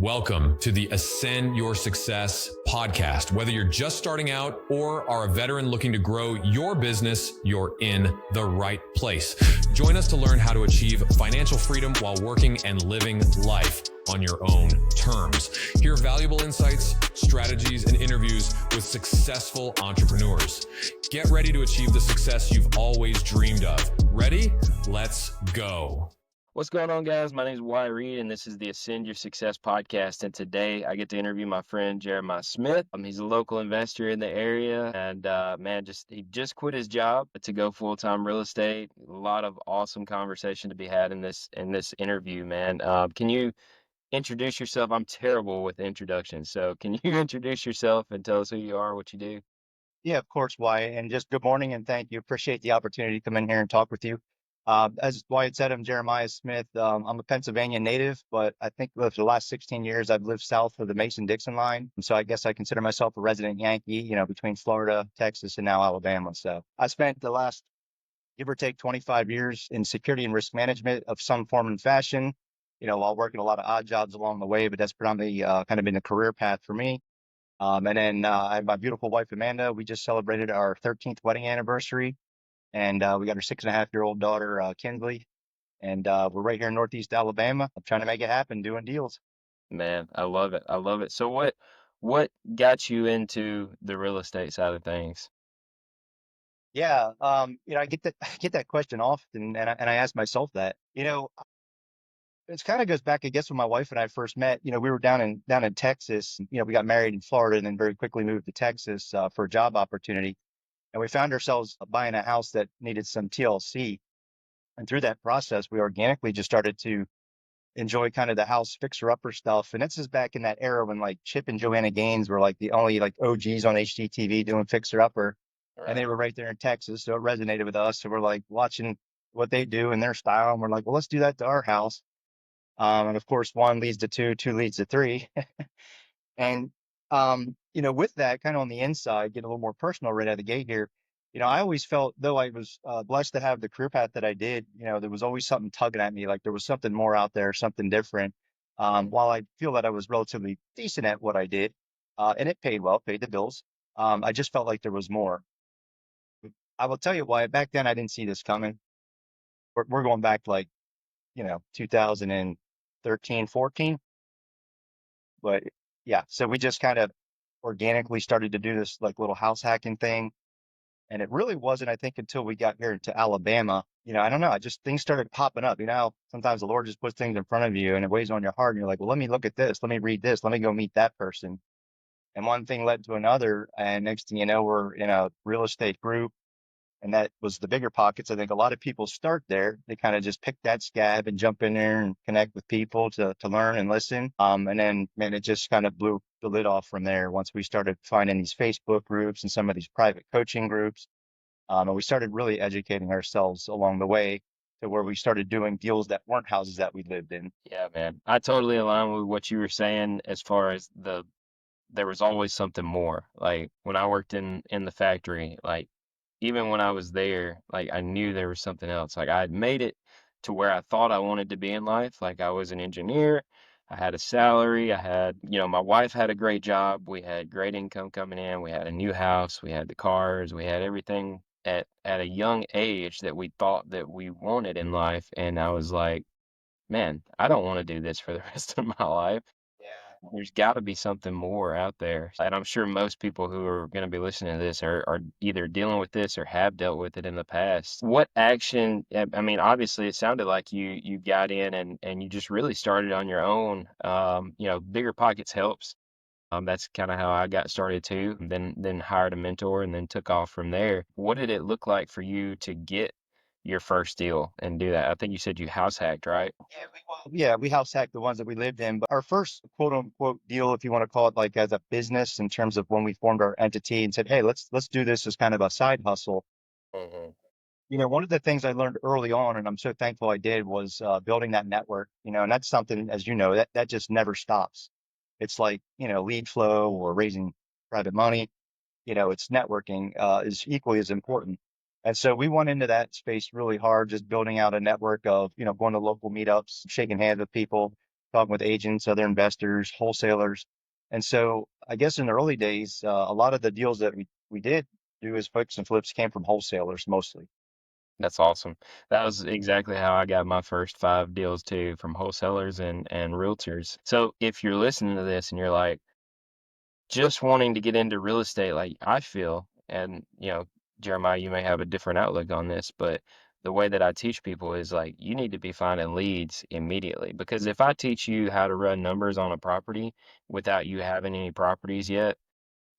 Welcome to the Ascend Your Success podcast. Whether you're just starting out or are a veteran looking to grow your business, you're in the right place. Join us to learn how to achieve financial freedom while working and living life on your own terms. Hear valuable insights, strategies, and interviews with successful entrepreneurs. Get ready to achieve the success you've always dreamed of. Ready? Let's go. What's going on, guys? My name is Wyatt Reed, and this is the Ascend Your Success podcast. And today I get to interview my friend Jeremiah Smith. He's a local investor in the area, and he just quit his job to go full-time real estate. A lot of awesome conversation to be had in this interview, man. Can you introduce yourself? I'm terrible with introductions, so can you introduce yourself and tell us who you are, what you do? Yeah, of course, Wyatt. And just good morning and thank you. Appreciate the opportunity to come in here and talk with you. As Wyatt said, I'm Jeremiah Smith. I'm a Pennsylvania native, but I think for the last 16 years, I've lived south of the Mason-Dixon line. And so I guess I consider myself a resident Yankee, between Florida, Texas, and now Alabama. So I spent the last, give or take, 25 years in security and risk management of some form and fashion, while working a lot of odd jobs along the way, but that's predominantly kind of been a career path for me. And then I have my beautiful wife, Amanda. We just celebrated our 13th wedding anniversary, and we got our 6.5-year-old daughter, Kinsley. And we're right here in Northeast Alabama. I'm trying to make it happen, doing deals. Man, I love it. I love it. So what got you into the real estate side of things? Yeah, I get that I get that question often, and I ask myself that. It kind of goes back, I guess, when my wife and I first met. We were down in Texas. We got married in Florida, and then very quickly moved to Texas for a job opportunity. And we found ourselves buying a house that needed some TLC. And through that process, we organically just started to enjoy kind of the house fixer-upper stuff. And this is back in that era when like Chip and Joanna Gaines were like the only like OGs on HGTV doing fixer-upper. And they Right. were right there in Texas, so it resonated with us. So we're like watching what they do in their style, and we're like, well, let's do that to our house. And of course, one leads to two, two leads to three. And with that kind of on the inside, get a little more personal right out of the gate here. I always felt, though I was blessed to have the career path that I did, there was always something tugging at me, like there was something more out there, something different. Mm. While I feel that I was relatively decent at what I did, and it paid well, paid the bills, I just felt like there was more. I will tell you why. Back then, I didn't see this coming. We're going back like, 2013, 14. But yeah, so we just kind of organically started to do this like little house hacking thing. And it really wasn't, I think, until we got here to Alabama. I don't know. I just things started popping up. Sometimes the Lord just puts things in front of you and it weighs on your heart. And you're like, well, let me look at this. Let me read this. Let me go meet that person. And one thing led to another. And next thing you know, we're in a real estate group. And that was the bigger pockets. I think a lot of people start there. They kind of just pick that scab and jump in there and connect with people to learn and listen. And then, man, it just kind of blew the lid off from there once we started finding these Facebook groups and some of these private coaching groups. And we started really educating ourselves along the way to where we started doing deals that weren't houses that we lived in. Yeah, man. I totally align with what you were saying as far as there was always something more. Like when I worked in the factory, like even when I was there, like I knew there was something else. Like I had made it to where I thought I wanted to be in life. Like I was an engineer, I had a salary, my wife had a great job, we had great income coming in, we had a new house, we had the cars, we had everything at a young age that we thought that we wanted in life. And I was like, man, I don't want to do this for the rest of my life. There's got to be something more out there. And I'm sure most people who are going to be listening to this are either dealing with this or have dealt with it in the past. What action, I mean, obviously it sounded like you got in and you just really started on your own. Bigger pockets helps. That's kind of how I got started too. And then hired a mentor and then took off from there. What did it look like for you to get your first deal and do that? I think you said you house hacked, right? Yeah, we house hacked the ones that we lived in. But our first quote unquote deal, if you want to call it like as a business in terms of when we formed our entity and said, hey, let's do this as kind of a side hustle. Mm-hmm. One of the things I learned early on, and I'm so thankful I did, was building that network. And that's something, as you know, that just never stops. It's like, lead flow or raising private money. It's networking is equally as important. And so we went into that space really hard, just building out a network of, going to local meetups, shaking hands with people, talking with agents, other investors, wholesalers. And so I guess in the early days, a lot of the deals that we did do as fix and flips came from wholesalers mostly. That's awesome. That was exactly how I got my first 5 deals too, from wholesalers and realtors. So if you're listening to this and you're like, just wanting to get into real estate like I feel, and Jeremiah, you may have a different outlook on this, but the way that I teach people is like you need to be finding leads immediately. Because if I teach you how to run numbers on a property without you having any properties yet,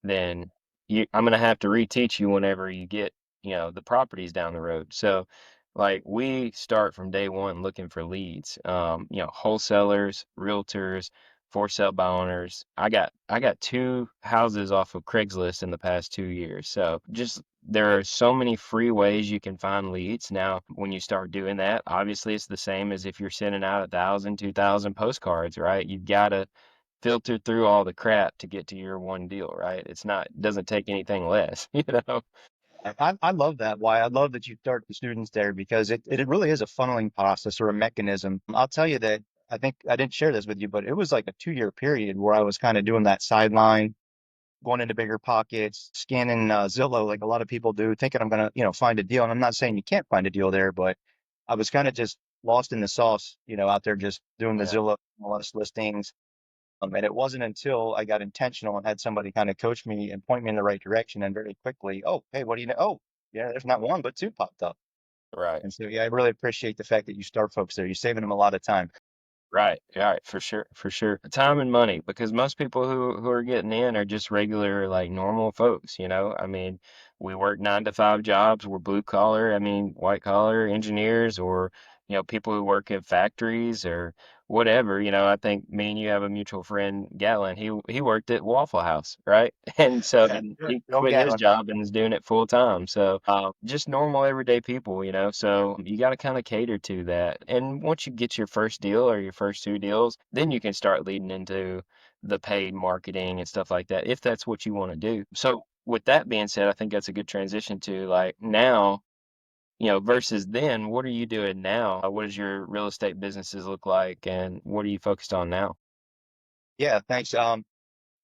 then I'm gonna have to reteach you whenever you get, the properties down the road. So, like, we start from day one looking for leads. Wholesalers, realtors, for sale by owners. I got 2 houses off of Craigslist in the past 2 years. So just there are so many free ways you can find leads. Now, when you start doing that, obviously it's the same as if you're sending out 1,000, 2,000 postcards, right? You've got to filter through all the crap to get to your one deal, right? It doesn't take anything less, you know? I love that. Why I love that you start the students there because it really is a funneling process or a mechanism. I'll tell you that I think I didn't share this with you, but it was like a 2 year period where I was kind of doing that sideline, going into bigger pockets, scanning Zillow like a lot of people do, thinking I'm gonna, find a deal. And I'm not saying you can't find a deal there, but I was kind of just lost in the sauce, out there just doing the Yeah, Zillow MLS listings. And it wasn't until I got intentional and had somebody kind of coach me and point me in the right direction and very quickly, oh, hey, what do you know? Oh, yeah, there's not one, but two popped up. right. And so, yeah, I really appreciate the fact that you start folks there. You're saving them a lot of time. Right, right, for sure, for sure. Time and money, because most people who are getting in are just regular, like normal folks, you know? I mean, we work 9 to 5 jobs. We're blue collar, I mean, white collar engineers, or, people who work in factories or whatever. I think me and you have a mutual friend, Gatlin. He worked at Waffle House, right? And so Yeah, and sure. he Go quit his Gatlin. job and is doing it full time. So just normal everyday people. So you got to kind of cater to that. And once you get your first deal or your first 2 deals, then you can start leading into the paid marketing and stuff like that, if that's what you want to do. So with that being said, I think that's a good transition to like now, versus then. What are you doing now? What does your real estate businesses look like, and what are you focused on now? Yeah, thanks.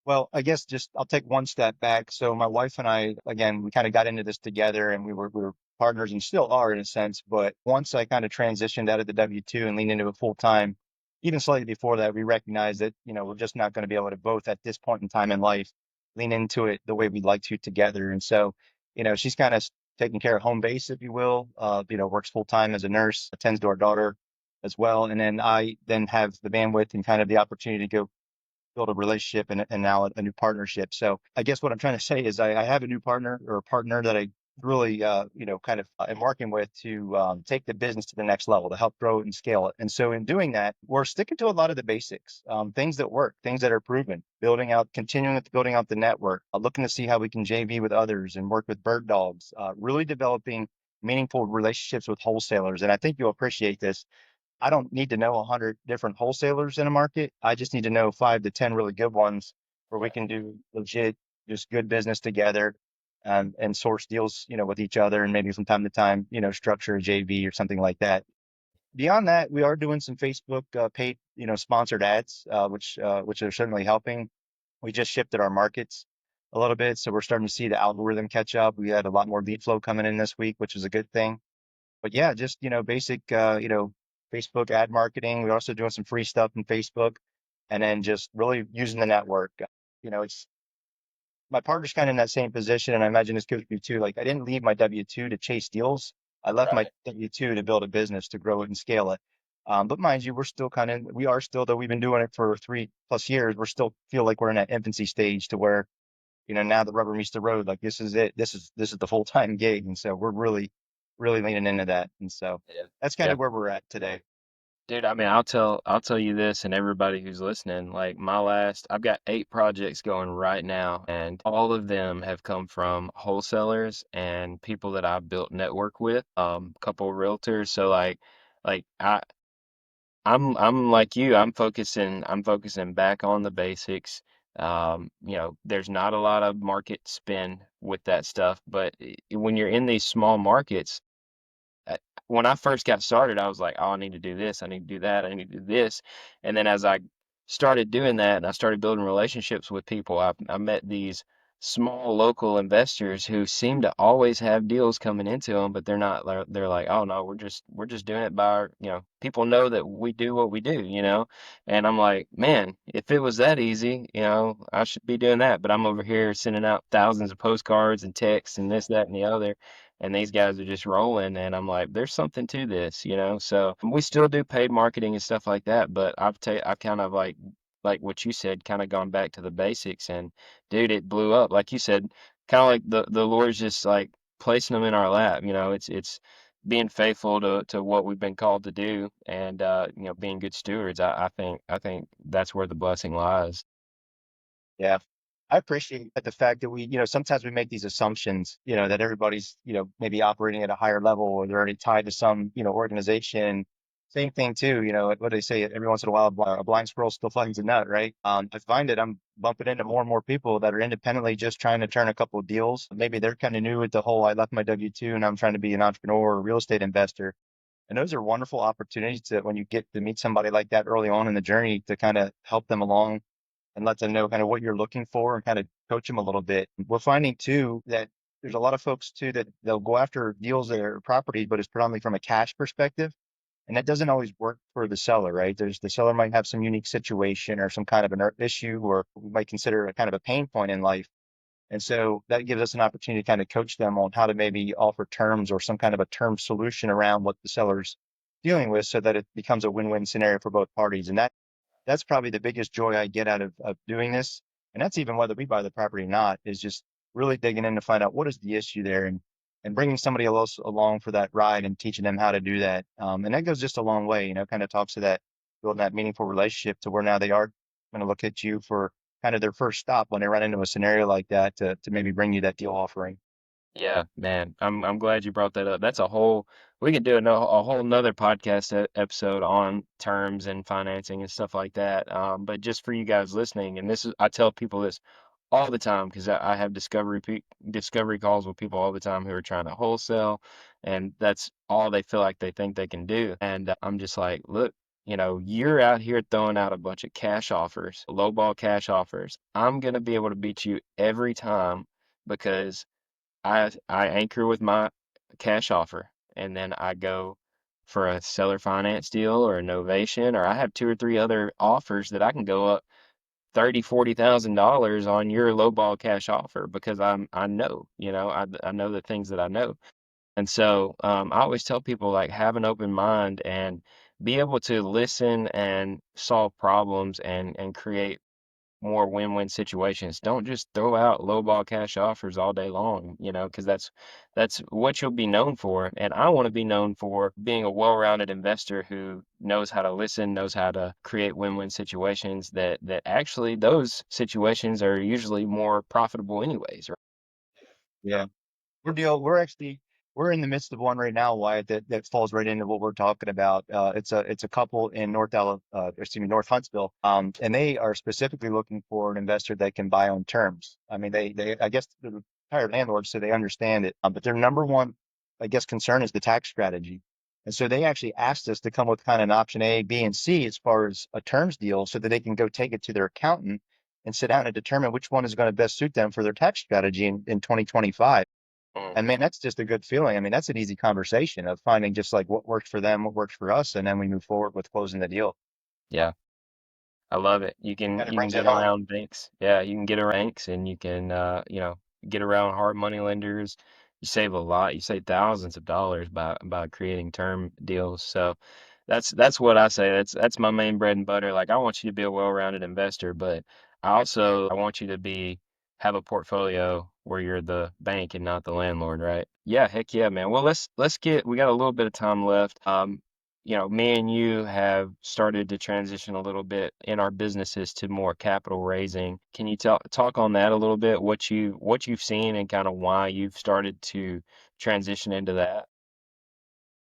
Well, I guess just I'll take one step back. So my wife and I, again, we kind of got into this together and we were partners and still are in a sense. But once I kind of transitioned out of the W-2 and leaned into it full time, even slightly before that, we recognized that, we're just not going to be able to both at this point in time in life lean into it the way we'd like to together. And so, she's kind of taking care of home base, if you will, works full time as a nurse, attends to our daughter as well. And then I then have the bandwidth and kind of the opportunity to go build a relationship and now a new partnership. So I guess what I'm trying to say is I have a new partner or a partner that I really, kind of am working with to take the business to the next level to help grow it and scale it. And so in doing that, we're sticking to a lot of the basics, things that work, things that are proven, continuing with building out the network, looking to see how we can JV with others and work with bird dogs, really developing meaningful relationships with wholesalers. And I think you'll appreciate this. I don't need to know 100 different wholesalers in a market. I just need to know 5 to 10 really good ones where we Yeah. can do legit, just good business together, and source deals, with each other and maybe from time to time, structure a JV or something like that. Beyond that, we are doing some Facebook paid, sponsored ads, which are certainly helping. We just shifted our markets a little bit, so we're starting to see the algorithm catch up. We had a lot more lead flow coming in this week, which is a good thing. But yeah, just, basic, Facebook ad marketing. We're also doing some free stuff in Facebook and then just really using the network. It's my partner's kind of in that same position. And I imagine this goes with you too. Like I didn't leave my W-2 to chase deals. I left my Right. W-2 to build a business, to grow it and scale it. But mind you, we are still, though we've been doing it for 3+ years, we're still feel like we're in that infancy stage to where, now the rubber meets the road. Like this is it. This is the full-time gig. And so we're really, really leaning into that. And so Yeah. that's kind Yeah. of where we're at today. Dude, I mean, I'll tell you this, and everybody who's listening, like I've got 8 projects going right now, and all of them have come from wholesalers and people that I've built network with, a couple of realtors. So like I'm like you, I'm focusing back on the basics. There's not a lot of market spin with that stuff, but when you're in these small markets, when I first got started, I was like, oh, I need to do this, I need to do that, I need to do this. And then as I started doing that and I started building relationships with people, I met these small local investors who seem to always have deals coming into them, but they're not, they're like, oh no, we're just doing it by our, people know that we do what we do, And I'm like, man, if it was that easy, I should be doing that. But I'm over here sending out thousands of postcards and texts and this, that, and the other. And these guys are just rolling. And I'm like, there's something to this. So we still do paid marketing and stuff like that. But I've kind of like what you said, kind of gone back to the basics. And dude, it blew up. Like you said, kind of like the Lord's just like placing them in our lap. It's being faithful to what we've been called to do, and being good stewards. I think that's where the blessing lies. Yeah. I appreciate the fact that sometimes we make these assumptions, that everybody's, maybe operating at a higher level or they're already tied to some, organization. Same thing too, what do they say? Every once in a while, a blind squirrel still finds a nut, right? I find that I'm bumping into more and more people that are independently just trying to turn a couple of deals. Maybe they're kind of new with the whole, I left my W-2 and I'm trying to be an entrepreneur or a real estate investor. And those are wonderful opportunities to, when you get to meet somebody like that early on in the journey, to kind of help them along and let them know kind of what you're looking for and kind of coach them a little bit. We're finding too that there's a lot of folks too that they'll go after deals that are property, but it's predominantly from a cash perspective. And that doesn't always work for the seller, right? The seller might have some unique situation or some kind of an issue, or we might consider a kind of a pain point in life. And so that gives us an opportunity to kind of coach them on how to maybe offer terms or some kind of a term solution around what the seller's dealing with so that it becomes a win-win scenario for both parties. And that's probably the biggest joy I get out of doing this. And that's even whether we buy the property or not, is just really digging in to find out what is the issue there, and bringing somebody else along for that ride and teaching them how to do that. And that goes just a long way, kind of talks to that, building that meaningful relationship to where now they are going to look at you for kind of their first stop when they run into a scenario like that to maybe bring you that deal offering. Yeah, man, I'm glad you brought that up. That's a whole we could do a whole nother podcast episode on terms and financing and stuff like that. But just for you guys listening, and this is I tell people this all the time because I have discovery calls with people all the time who are trying to wholesale, and that's all they feel like they think they can do. And I'm just like, look, you're out here throwing out a bunch of cash offers, lowball cash offers. I'm gonna be able to beat you every time because I anchor with my cash offer, and then I go for a seller finance deal or a novation, or I have two or three other offers that I can go up 30, $40,000 on your lowball cash offer because I know, I know the things that I know. And so I always tell people like have an open mind and be able to listen and solve problems and create more win-win situations. Don't just throw out lowball cash offers all day long, because that's what you'll be known for. And I want to be known for being a well-rounded investor who knows how to listen, knows how to create win-win situations that actually those situations are usually more profitable anyways, right? Yeah. We're in the midst of one right now, Wyatt, that falls right into what we're talking about. It's a couple in North Huntsville. And they are specifically looking for an investor that can buy on terms. I mean, they I guess they're retired landlords, so they understand it. But their number one, I guess, concern is the tax strategy. And so they actually asked us to come with kind of an option A, B, and C as far as a terms deal so that they can go take it to their accountant and sit down and determine which one is going to best suit them for their tax strategy in 2025. Mm, And man, that's just a good feeling. I mean, that's an easy conversation of finding just like what works for them, what works for us, and then we move forward with closing the deal. yeah. I love it. You can Kind of you can brings it get home. around banks. Yeah, you can get around banks and you can get around hard money lenders. You save a lot. You save thousands of dollars by creating term deals. So that's what I say. That's my main bread and butter. Like I want you to be a well-rounded investor, but I want you to be have a portfolio where you're the bank and not the landlord, right? Yeah, heck yeah, man. Well, let's get we got a little bit of time left. Me and you have started to transition a little bit in our businesses to more capital raising. Can you talk on that a little bit? What you've seen and kind of why you've started to transition into that?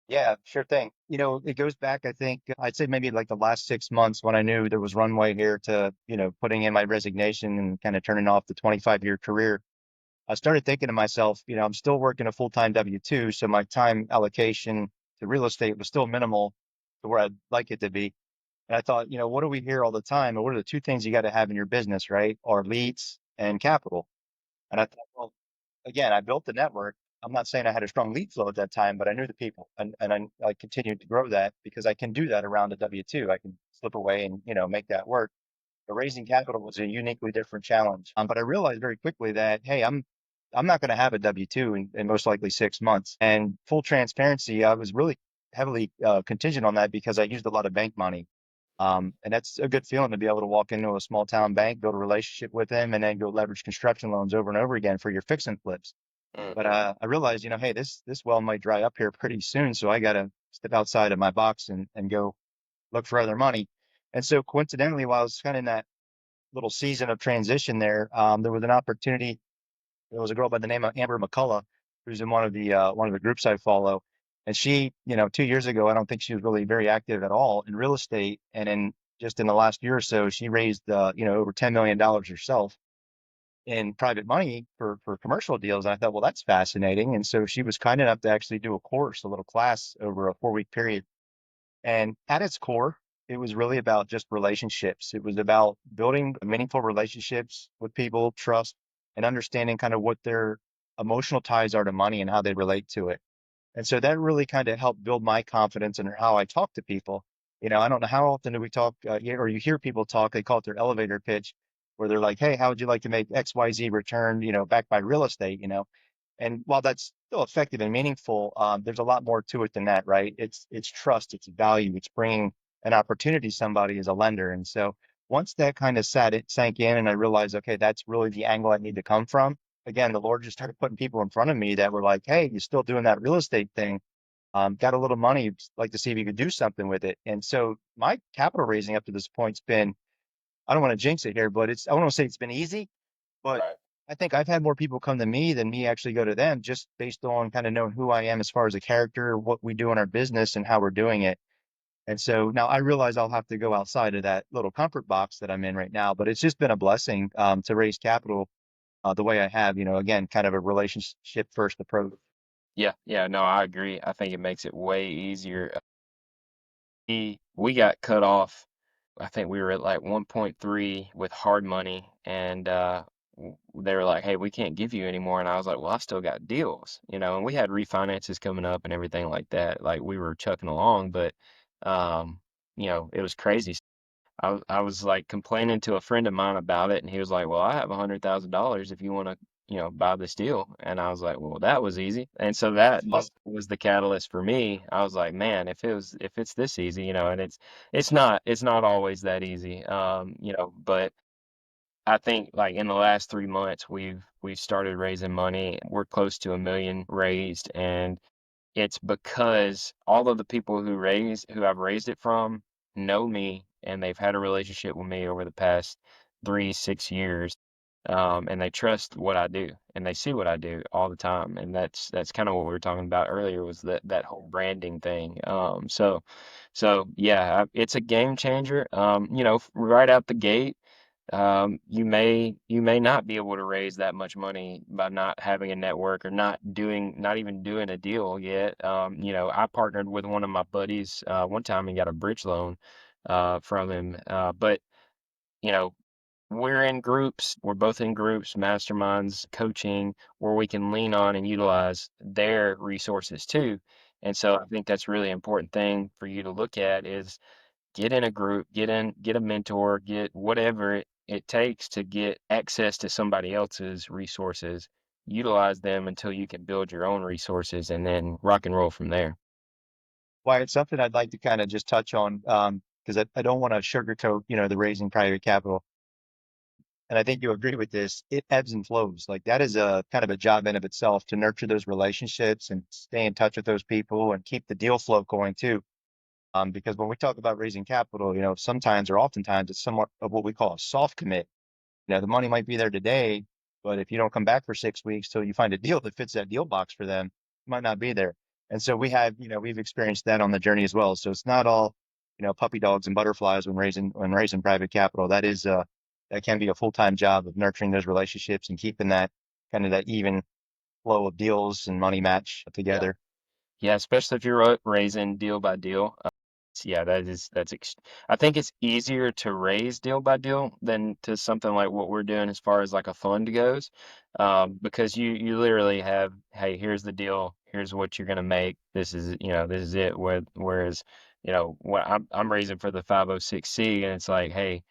Yeah, sure thing. It goes back, I think, I'd say maybe like the last 6 months when I knew there was runway here to, putting in my resignation and kind of turning off the 25-year career. I started thinking to myself, I'm still working a full-time W-2, so my time allocation the real estate was still minimal to where I'd like it to be. And I thought, what do we hear all the time? And what are the two things you got to have in your business, right? Are leads and capital. And I thought, well, again, I built the network. I'm not saying I had a strong lead flow at that time, but I knew the people, and I continued to grow that because I can do that around a W-2. I can slip away and, make that work. But raising capital was a uniquely different challenge. But I realized very quickly that, hey, I'm not going to have a W-2 in most likely 6 months. And full transparency, I was really heavily contingent on that because I used a lot of bank money. And that's a good feeling to be able to walk into a small town bank, build a relationship with them, and then go leverage construction loans over and over again for your fix and flips. But Hmm. I realized, hey, this well might dry up here pretty soon, so I got to step outside of my box and go look for other money. And so coincidentally, while I was kind of in that little season of transition there was an opportunity. There was a girl by the name of Amber McCullough, who's in one of the groups I follow. And she, 2 years ago, I don't think she was really very active at all in real estate. And just in the last year or so, she raised, over $10 million herself in private money for commercial deals. And I thought, well, that's fascinating. And so she was kind enough to actually do a course, a little class over a 4-week period. And at its core, it was really about just relationships. It was about building meaningful relationships with people, trust, and understanding kind of what their emotional ties are to money and how they relate to it. And so that really kind of helped build my confidence in how I talk to people. I don't know how often do we talk, or you hear people talk, they call it their elevator pitch, where they're like, hey, how would you like to make XYZ return, backed by real estate. And while that's still effective and meaningful, there's a lot more to it than that, right? It's trust, it's value, it's bringing an opportunity to somebody as a lender. And so once that kind of sank in, and I realized, okay, that's really the angle I need to come from. Again, the Lord just started putting people in front of me that were like, hey, you're still doing that real estate thing. Got a little money, like to see if you could do something with it. And so my capital raising up to this point's been, I don't want to jinx it here, but I don't want to say it's been easy, but Right. I think I've had more people come to me than me actually go to them, just based on kind of knowing who I am as far as a character, what we do in our business, and how we're doing it. And so now I realize I'll have to go outside of that little comfort box that I'm in right now, but it's just been a blessing to raise capital the way I have, again, kind of a relationship first approach. Yeah, yeah, no, I agree. I think it makes it way easier. We got cut off. I think we were at like 1.3 with hard money, and they were like, "Hey, we can't give you anymore." And I was like, "Well, I still got deals, And we had refinances coming up and everything like that. Like we were chucking along, but um, it was crazy. I was like complaining to a friend of mine about it, and he was like, "Well, I have $100,000 if you want to, buy this deal." And I was like, "Well, that was easy." And so that was the catalyst for me. I was like, "Man, if it's this easy, and it's not always that easy, but." I think like in the last 3 months we've started raising money. We're close to 1 million raised, and it's because all of the people who I've raised it from know me and they've had a relationship with me over the past 3, 6 years. And they trust what I do and they see what I do all the time. And that's kind of what we were talking about earlier was that whole branding thing. So yeah, it's a game changer. Right out the gate, you may not be able to raise that much money by not having a network or not even doing a deal yet. I partnered with one of my buddies one time and got a bridge loan from him. But you know, we're in groups, we're both in groups, masterminds, coaching, where we can lean on and utilize their resources too. And so I think that's really important thing for you to look at is get in a group, get a mentor, get whatever it takes to get access to somebody else's resources, utilize them until you can build your own resources and then rock and roll from there. Why it's something I'd like to kind of just touch on, because I don't want to sugarcoat, the raising private capital. And I think you agree with this. It ebbs and flows. Like that is a kind of a job in of itself to nurture those relationships and stay in touch with those people and keep the deal flow going too. Because when we talk about raising capital, sometimes or oftentimes it's somewhat of what we call a soft commit. The money might be there today, but if you don't come back for 6 weeks till you find a deal that fits that deal box for them, it might not be there. And so we've experienced that on the journey as well. So it's not all, puppy dogs and butterflies when raising private capital. That can be a full-time job of nurturing those relationships and keeping that kind of that even flow of deals and money match Yeah. together. Yeah, especially if you're raising deal by deal. Yeah, I think it's easier to raise deal by deal than to something like what we're doing as far as like a fund goes. Because you literally have, hey, here's the deal, here's what you're gonna make. This is it. Whereas, what I'm raising for the 506c, and it's like, hey,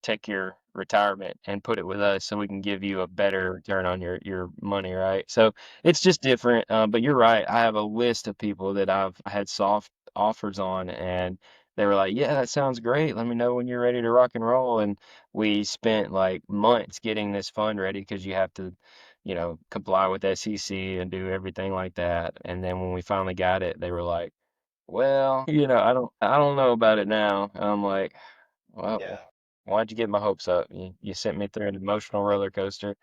take your retirement and put it with us so we can give you a better return on your money, right? So it's just different. But you're right. I have a list of people that I had soft offers on, and they were like, "Yeah, that sounds great. Let me know when you're ready to rock and roll." And we spent like months getting this fund ready because you have to, comply with SEC and do everything like that. And then when we finally got it, they were like, "Well, I don't know about it now." I'm like, Yeah. well, why'd you get my hopes up? You sent me through an emotional roller coaster.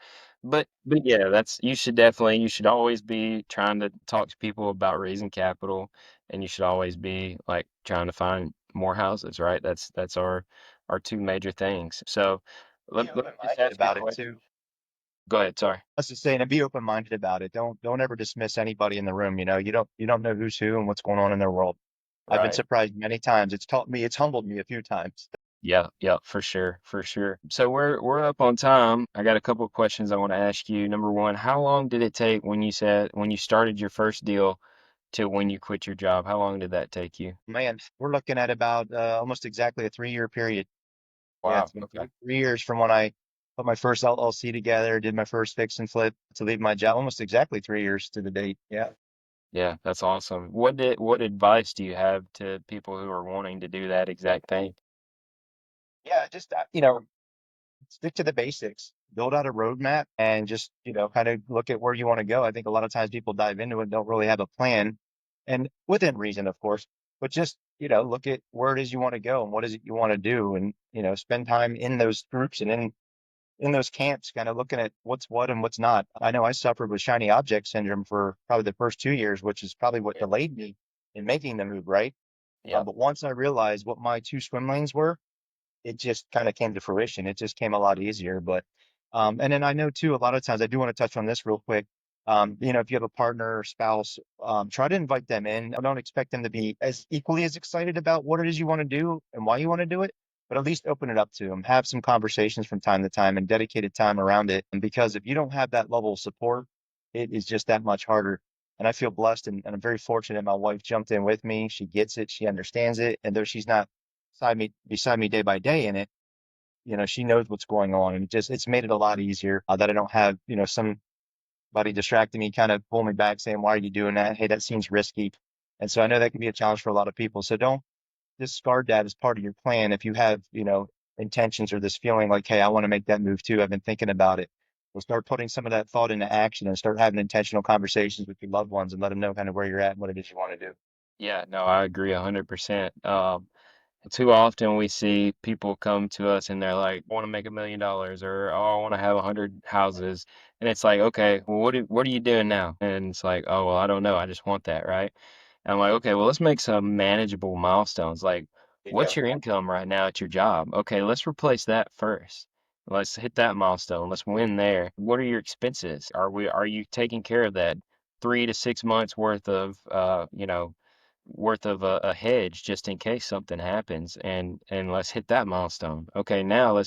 But yeah, you should always be trying to talk to people about raising capital, and you should always be like trying to find more houses, right? That's our two major things. So Be let me just open-minded ask you a about it question. too. Go ahead, sorry. I was just saying, and be open-minded about it. Don't ever dismiss anybody in the room. You don't know who's who and what's going on in their world. I've been Right. surprised many times. It's humbled me a few times. Yeah, yeah, for sure, for sure. So we're up on time. I got a couple of questions I want to ask you. Number one, how long did it take when you started your first deal to when you quit your job? How long did that take you? Man, we're looking at about almost exactly a 3-year period. Yeah, it's Wow. been Okay. 3 years from when I put my first LLC together, did my first fix and flip to leave my job. Almost exactly 3 years to the date. Yeah. Yeah, that's awesome. What advice do you have to people who are wanting to do that exact thing? Yeah, just stick to the basics, build out a roadmap, and just, kind of look at where you want to go. I think a lot of times people dive into it, don't really have a plan, and within reason, of course, but just, look at where it is you want to go and what is it you want to do, and, spend time in those groups and in those camps, kind of looking at what's what and what's not. I know I suffered with shiny object syndrome for probably the first 2 years, which is probably what Yeah. delayed me in making the move, right? Yeah. But once I realized what my two swim lanes were, it just kind of came to fruition. It just came a lot easier. But and then I know too, a lot of times I do want to touch on this real quick. If you have a partner or spouse, try to invite them in. I don't expect them to be as equally as excited about what it is you want to do and why you want to do it, but at least open it up to them. Have some conversations from time to time and dedicated time around it. And because if you don't have that level of support, it is just that much harder. And I feel blessed and I'm very fortunate. My wife jumped in with me. She gets it. She understands it. And though she's not beside me day by day in it, she knows what's going on, and it's made it a lot easier that I don't have, somebody distracting me, kind of pull me back saying, why are you doing that? Hey, that seems risky. And so I know that can be a challenge for a lot of people. So don't discard that as part of your plan. If you have, intentions or this feeling like, hey, I want to make that move too. I've been thinking about it. We'll start putting some of that thought into action and start having intentional conversations with your loved ones and let them know kind of where you're at and what it is you want to do. Yeah, no, I agree 100%. Too often we see people come to us and they're like, "I want to make $1 million," or "Oh, I want to have 100 houses," and it's like, "Okay, well, what are you doing now?" And it's like, "Oh, well, I don't know. I just want that, right?" And I'm like, "Okay, well, let's make some manageable milestones. Like, what's Yeah. your income right now at your job? Okay, let's replace that first. Let's hit that milestone. Let's win there. What are your expenses? Are you taking care of that 3 to 6 months worth of a hedge just in case something happens, and let's hit that milestone. Okay, now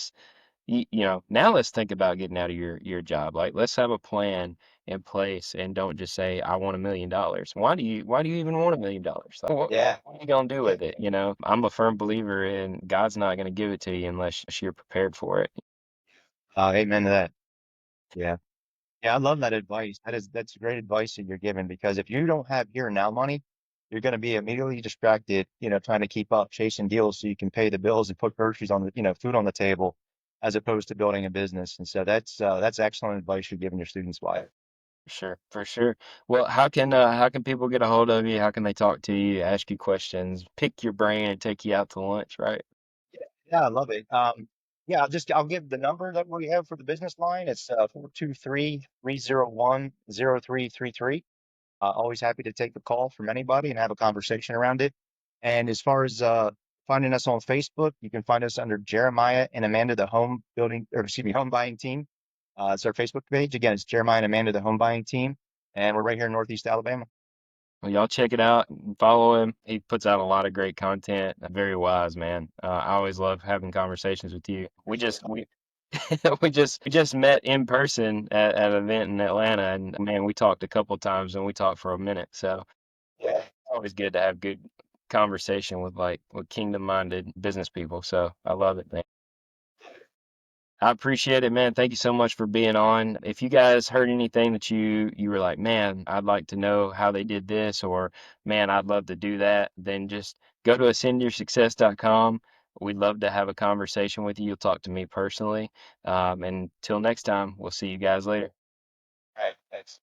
now let's think about getting out of your job. Like, let's have a plan in place and don't just say I want $1 million. Why do you even want $1 million? Like, Yeah. what are you gonna do Yeah. with it? I'm a firm believer in God's not gonna give it to you unless you're prepared for it. Amen to that. Yeah. Yeah, I love that advice. That's great advice that you're giving because if you don't have here and now money, you're going to be immediately distracted, trying to keep up, chasing deals so you can pay the bills and put groceries on the, food on the table, as opposed to building a business. And so that's excellent advice you're giving your students, Wyatt. For sure, for sure. Well, how can people get a hold of you? How can they talk to you, ask you questions, pick your brain, and take you out to lunch, right? Yeah, I love it. Yeah, I'll give the number that we have for the business line. It's 423-301-0333. Always happy to take the call from anybody and have a conversation around it. And as far as finding us on Facebook, you can find us under Jeremiah and Amanda, the home building, or excuse me, home buying team. It's our Facebook page. Again, it's Jeremiah and Amanda, the home buying team. And we're right here in Northeast Alabama. Well, y'all check it out and follow him. He puts out a lot of great content. Very wise, man. I always love having conversations with you. We we just met in person at an event in Atlanta, and man, we talked a couple times and we talked for a minute. So yeah, it's always good to have good conversation with kingdom-minded business people. So I love it, man. I appreciate it, man. Thank you so much for being on. If you guys heard anything that you were like, man, I'd like to know how they did this, or man, I'd love to do that, then just go to ascendyoursuccess.com. We'd love to have a conversation with you. You'll talk to me personally. And until next time, we'll see you guys later. All right, thanks.